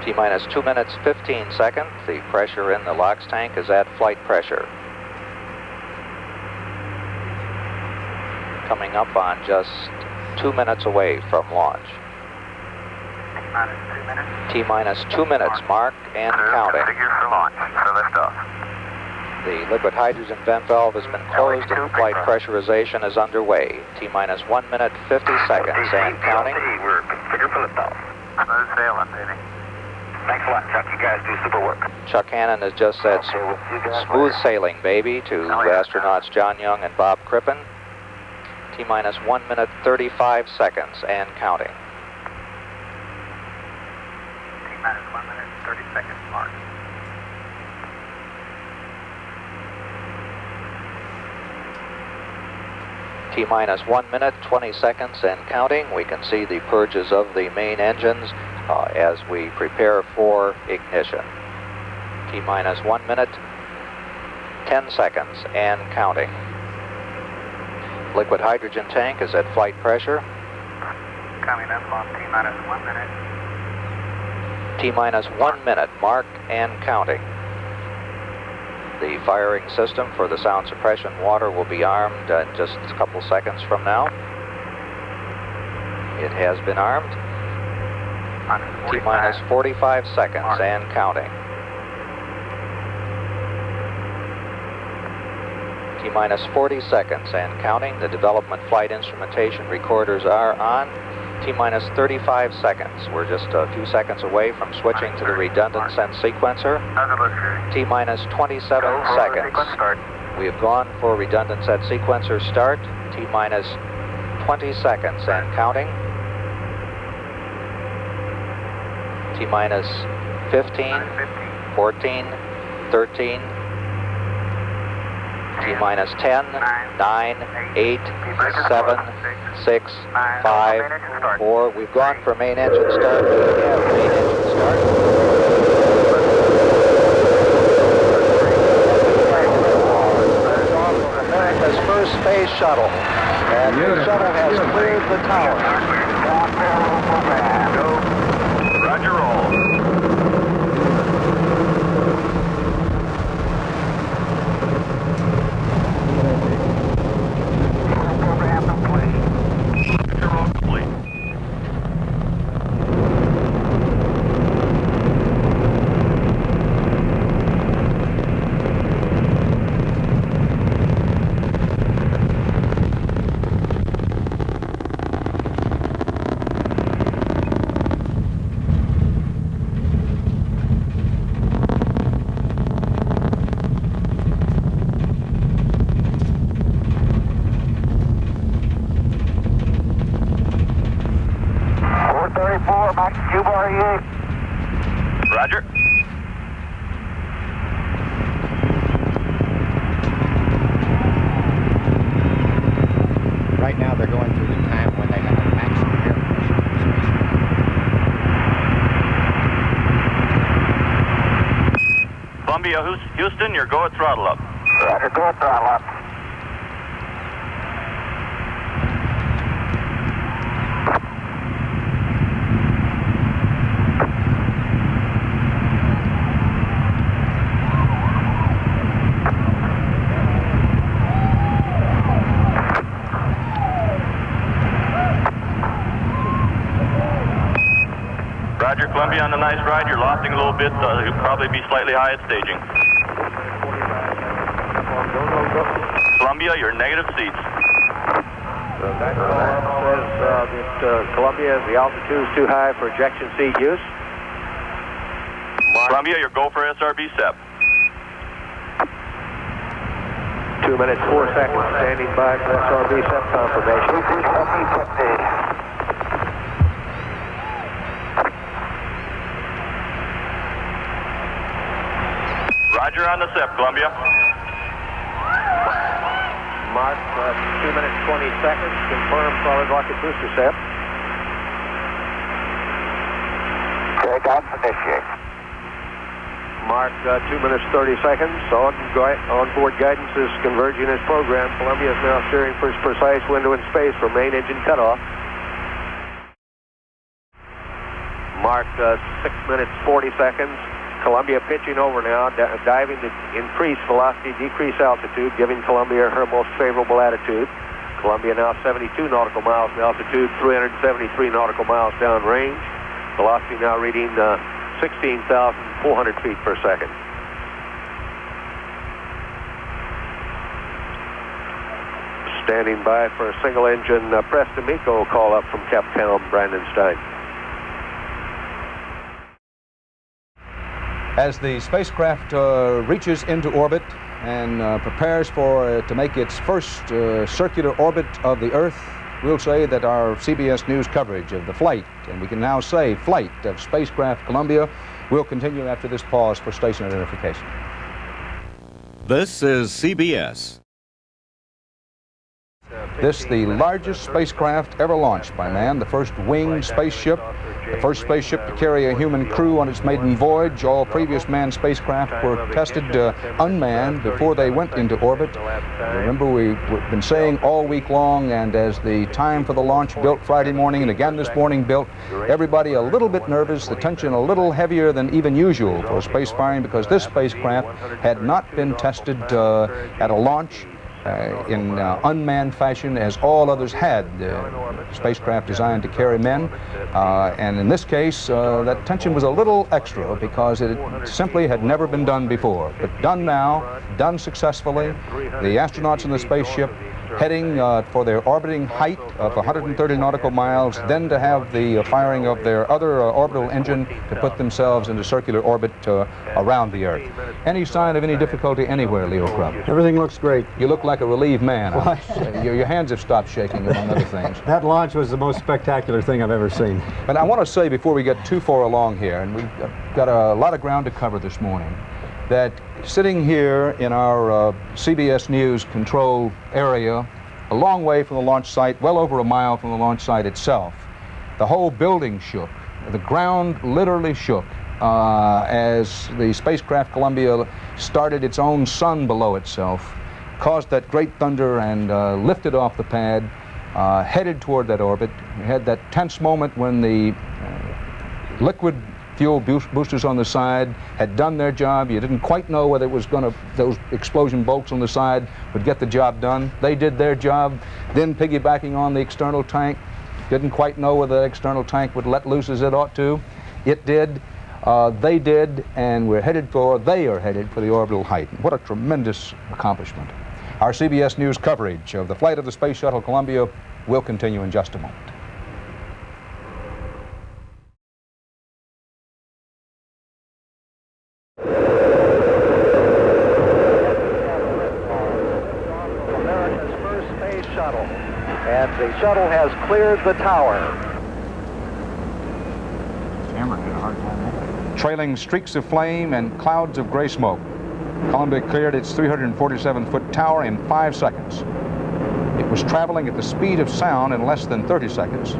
T-minus 2 minutes, 15 seconds. The pressure in the LOX tank is at flight pressure. Coming up on just 2 minutes away from launch. T-minus 2 minutes. T-minus 2 minutes marked and counting. Figure for launch, so liftoff. The liquid hydrogen vent valve has been closed and flight pressurization is underway. T-minus 1 minute, 50 seconds and counting. We're figure for liftoff. Smooth sailing, baby. Thanks a lot, Chuck. You guys do super work. Chuck Hannon has just said smooth sailing, baby, to astronauts John Young and Bob Crippen. T-minus 1 minute, 35 seconds and counting. T-minus 1 minute, 30 seconds mark. T-minus 1 minute, 20 seconds and counting. We can see the purges of the main engines as we prepare for ignition. T-minus 1 minute, 10 seconds and counting. Liquid hydrogen tank is at flight pressure. Coming up on T-minus 1 minute. T-minus 1 minute marked and counting. The firing system for the sound suppression water will be armed in just a couple seconds from now. It has been armed. T-minus 45 seconds and counting. T-minus 40 seconds and counting. The development flight instrumentation recorders are on. T-minus 35 seconds. We're just a few seconds away from switching to the redundant sense sequencer. T-minus 27 seconds. We have gone for redundant set sequencer start. T-minus 20 seconds and counting. T-minus 15, 14, 13, T-minus 10, 9, 8, 7, 6, 5, 4. We've gone for main engine start. We have main engine start. America's first space shuttle. And the shuttle has cleared the tower. Roger, roll. Roger. Right now they're going through the time when they have the maximum air pressure in the spacecraft. Columbia, Houston, you're go at throttle up. Roger, go at throttle up. Roger, Columbia, on the nice ride. You're lofting a little bit. You'll probably be slightly high at staging. Columbia, you're negative seats. That says that Columbia, the altitude is too high for ejection seat use. Columbia, you're go for SRB SEP. 2 minutes, 4 seconds, standing by for SRB SEP confirmation. Roger on the SEP, Columbia. Mark, 2 minutes, 20 seconds, confirm solid rocket booster SEP. Takeoff, initiate. Mark, 2 minutes, 30 seconds. On-board guidance is converging as programmed. Columbia is now steering for its precise window in space for main engine cutoff. marked 6 minutes 40 seconds. Columbia pitching over now, diving to increase velocity, decrease altitude, giving Columbia her most favorable attitude. Columbia now 72 nautical miles in altitude, 373 nautical miles downrange. Velocity now reading 16,400 feet per second. Standing by for a single-engine Preston Miko call up from Captown Brandenstein. As the spacecraft reaches into orbit and prepares to make its first circular orbit of the Earth, we'll say that our CBS News coverage of the flight, and we can now say flight of spacecraft Columbia, will continue after this pause for station identification. This is CBS. This, the largest spacecraft ever launched by man, the first winged spaceship, the first spaceship to carry a human crew on its maiden voyage. All previous manned spacecraft were tested unmanned before they went into orbit. Remember, we've been saying all week long, and as the time for the launch built Friday morning and again this morning built, everybody a little bit nervous, the tension a little heavier than even usual for space firing, because this spacecraft had not been tested at a launch in unmanned fashion as all others had. Spacecraft designed to carry men, and in this case that tension was a little extra because it simply had never been done before, but done now, done successfully. The astronauts in the spaceship heading for their orbiting height of 130 nautical miles, then to have the firing of their other orbital engine to put themselves into circular orbit around the Earth. Any sign of any difficulty anywhere, Leo Krupp? Everything looks great. You look like a relieved man. Your hands have stopped shaking, among other things. That launch was the most spectacular thing I've ever seen. But I want to say before we get too far along here, and we've got a lot of ground to cover this morning, that sitting here in our CBS News control area, a long way from the launch site, well over a mile from the launch site itself, the whole building shook. The ground literally shook as the spacecraft Columbia started its own sun below itself, caused that great thunder, and lifted off the pad, headed toward that orbit. We had that tense moment when the liquid fuel boosters on the side had done their job. You didn't quite know whether it was going to, those explosion bolts on the side would get the job done. They did their job. Then piggybacking on the external tank, didn't quite know whether that external tank would let loose as it ought to. It did. They did, and they are headed for the orbital height. What a tremendous accomplishment. Our CBS News coverage of the flight of the Space Shuttle Columbia will continue in just a moment. And the shuttle has cleared the tower. Cameron had a hard time. Trailing streaks of flame and clouds of gray smoke, Columbia cleared its 347-foot tower in 5 seconds. It was traveling at the speed of sound in less than 30 seconds.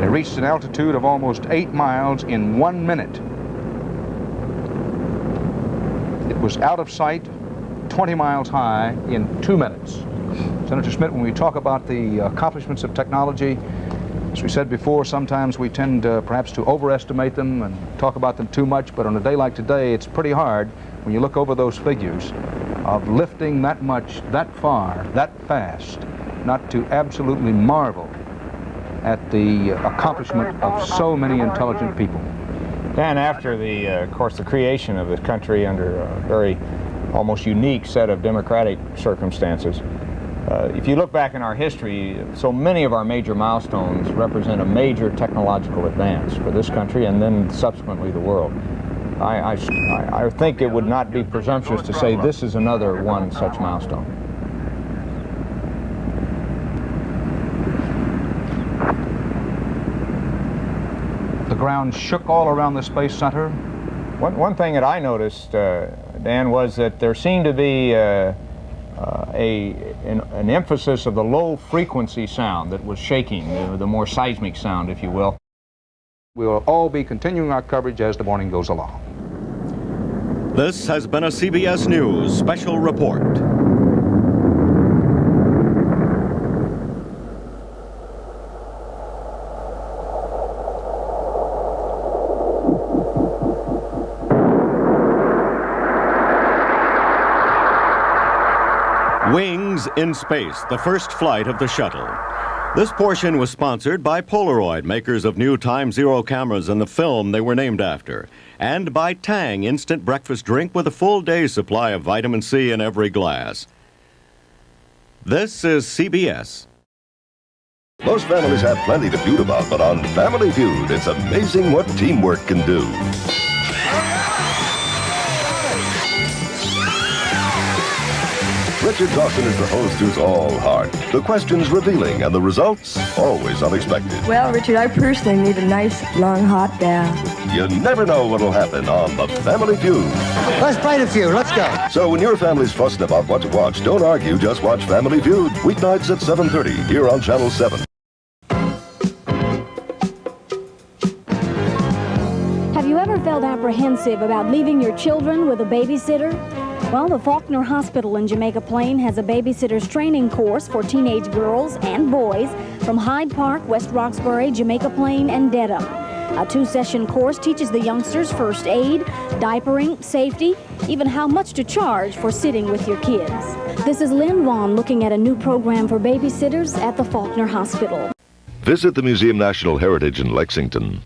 It reached an altitude of almost 8 miles in 1 minute. It was out of sight, 20 miles high, in 2 minutes. Senator Schmidt, when we talk about the accomplishments of technology, as we said before, sometimes we tend perhaps to overestimate them and talk about them too much, but on a day like today, it's pretty hard when you look over those figures of lifting that much, that far, that fast, not to absolutely marvel at the accomplishment of so many intelligent people. Dan, after the, of course, the creation of this country under a very almost unique set of democratic circumstances, if you look back in our history, so many of our major milestones represent a major technological advance for this country and then subsequently the world. I think it would not be presumptuous to say this is another one such milestone. The ground shook all around the Space Center. One thing that I noticed, Dan, was that there seemed to be an emphasis of the low frequency sound that was shaking, the more seismic sound, if you will. We'll all be continuing our coverage as the morning goes along. This has been a CBS News special report. Wings in Space, the first flight of the Shuttle. This portion was sponsored by Polaroid, makers of new Time Zero cameras and the film they were named after, and by Tang instant breakfast drink with a full day's supply of vitamin C in every glass. This is CBS. Most families have plenty to feud about, but on Family Feud, it's amazing what teamwork can do. Richard Dawson is the host who's all heart. The questions revealing and the results always unexpected. Well, Richard, I personally need a nice, long, hot bath. You never know what'll happen on the Family Feud. Let's play the feud. Let's go. So when your family's fussing about what to watch, don't argue. Just watch Family Feud. Weeknights at 7:30 here on Channel 7. Have you ever felt apprehensive about leaving your children with a babysitter? Well, the Faulkner Hospital in Jamaica Plain has a babysitter's training course for teenage girls and boys from Hyde Park, West Roxbury, Jamaica Plain, and Dedham. A 2-session course teaches the youngsters first aid, diapering, safety, even how much to charge for sitting with your kids. This is Lynn Vaughn looking at a new program for babysitters at the Faulkner Hospital. Visit the Museum National Heritage in Lexington.